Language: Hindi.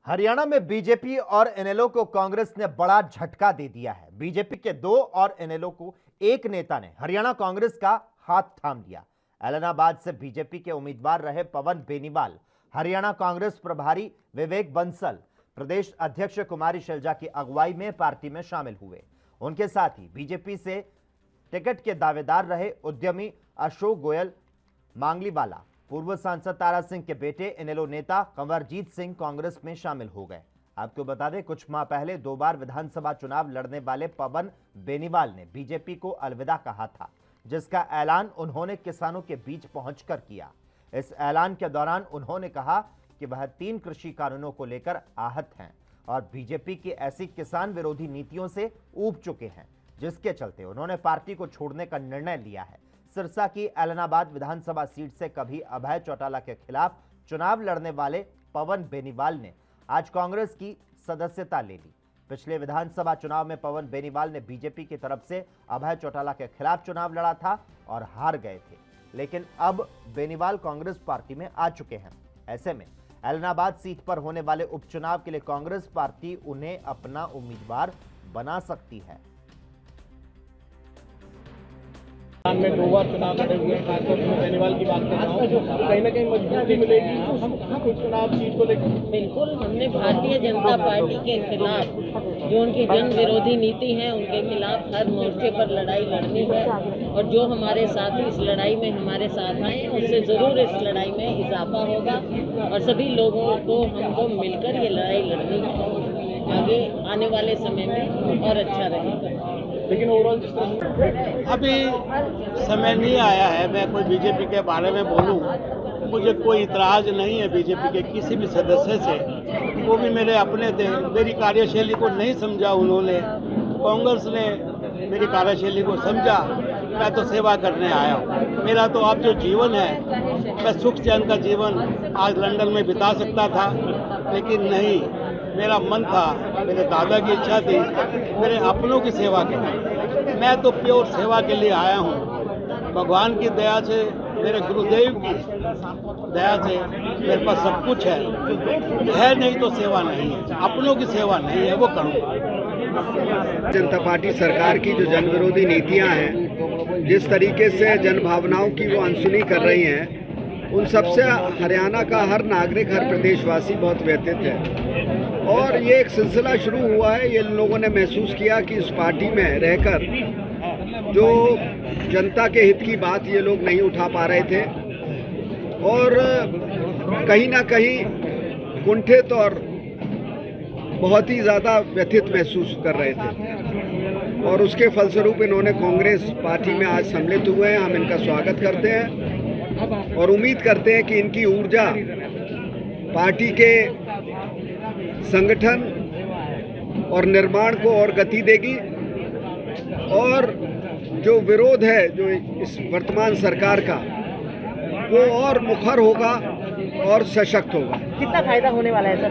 हरियाणा में बीजेपी और इनेलो को कांग्रेस ने बड़ा झटका दे दिया है। बीजेपी के दो और इनेलो को एक नेता ने हरियाणा कांग्रेस का हाथ थाम लिया। एलनाबाद से बीजेपी के उम्मीदवार रहे पवन बेनीवाल हरियाणा कांग्रेस प्रभारी विवेक बंसल प्रदेश अध्यक्ष कुमारी शैलजा की अगुवाई में पार्टी में शामिल हुए। उनके साथ ही बीजेपी से टिकट के दावेदार रहे उद्यमी अशोक गोयल मांगलीवाला पूर्व सांसद तारा सिंह के बेटे इनेलो नेता कंवरजीत सिंह कांग्रेस में शामिल हो गए। आपको बता दें, कुछ माह पहले 2 बार विधानसभा चुनाव लड़ने वाले पवन बेनीवाल ने बीजेपी को अलविदा कहा था, जिसका ऐलान उन्होंने किसानों के बीच पहुंचकर किया। इस ऐलान के दौरान उन्होंने कहा कि वह 3 कृषि कानूनों को लेकर आहत हैं और बीजेपी की ऐसी किसान विरोधी नीतियों से ऊब चुके हैं, जिसके चलते उन्होंने पार्टी को छोड़ने का निर्णय लिया है। सिरसा की एलनाबाद विधानसभा सीट से कभी अभय चौटाला के खिलाफ चुनाव लड़ने वाले पवन बेनीवाल ने आज कांग्रेस की सदस्यता ले ली। पिछले विधानसभा चुनाव में पवन बेनीवाल ने बीजेपी की तरफ से अभय चौटाला के खिलाफ चुनाव लड़ा था और हार गए थे, लेकिन अब बेनीवाल कांग्रेस पार्टी में आ चुके हैं। ऐसे में एलनाबाद सीट पर होने वाले उपचुनाव के लिए कांग्रेस पार्टी उन्हें अपना उम्मीदवार बना सकती है। में 2 बार चुनाव लड़े हुए हैं, खासतौर पर बेनीवाल की बात कर रहा हूँ, तो कहीं ना कहीं मजबूती मिलेगी चुनाव सीट को लेकर। बिल्कुल, हमने भारतीय जनता पार्टी के खिलाफ जो उनकी जन विरोधी नीति है उनके खिलाफ हर मोर्चे पर लड़ाई लड़नी है और जो हमारे साथी इस लड़ाई में हमारे साथ आए उससे जरूर इस लड़ाई में इजाफा होगा और सभी लोगों को हमको मिलकर ये लड़ाई लड़नी है। आगे आने वाले समय में और अच्छा रहेगा। लेकिन ओवरऑल जिस तरह अभी समय नहीं आया है मैं कोई बीजेपी के बारे में बोलूं। मुझे कोई इतराज नहीं है बीजेपी के किसी भी सदस्य से, वो भी मेरे अपने थे। मेरी कार्यशैली को नहीं समझा उन्होंने, कांग्रेस ने मेरी कार्यशैली को समझा। मैं तो सेवा करने आया हूँ। मेरा तो अब जो जीवन है, मैं सुख चैन का जीवन आज लंदन में बिता सकता था, लेकिन नहीं, मेरा मन था, मेरे दादा की इच्छा थी, मेरे अपनों की सेवा करनी। मैं तो प्योर सेवा के लिए आया हूँ। भगवान की दया से, मेरे गुरुदेव की दया से मेरे पास सब कुछ है नहीं तो सेवा नहीं है, अपनों की सेवा नहीं है, वो करूँगा। जनता पार्टी सरकार की जो जन विरोधी नीतियां हैं, जिस तरीके से जन भावनाओं की वो अनसुनी कर रही हैं, उन सबसे हरियाणा का हर नागरिक, हर प्रदेशवासी बहुत व्यथित है। और ये एक सिलसिला शुरू हुआ है। ये लोगों ने महसूस किया कि इस पार्टी में रहकर जो जनता के हित की बात ये लोग नहीं उठा पा रहे थे और कहीं ना कहीं कुंठित और बहुत ही ज़्यादा व्यथित महसूस कर रहे थे और उसके फलस्वरूप इन्होंने कांग्रेस पार्टी में आज सम्मिलित हुए हैं। हम इनका स्वागत करते हैं और उम्मीद करते हैं कि इनकी ऊर्जा पार्टी के संगठन और निर्माण को और गति देगी और जो विरोध है जो इस वर्तमान सरकार का, वो और मुखर होगा और सशक्त होगा। कितना फायदा होने वाला है सर?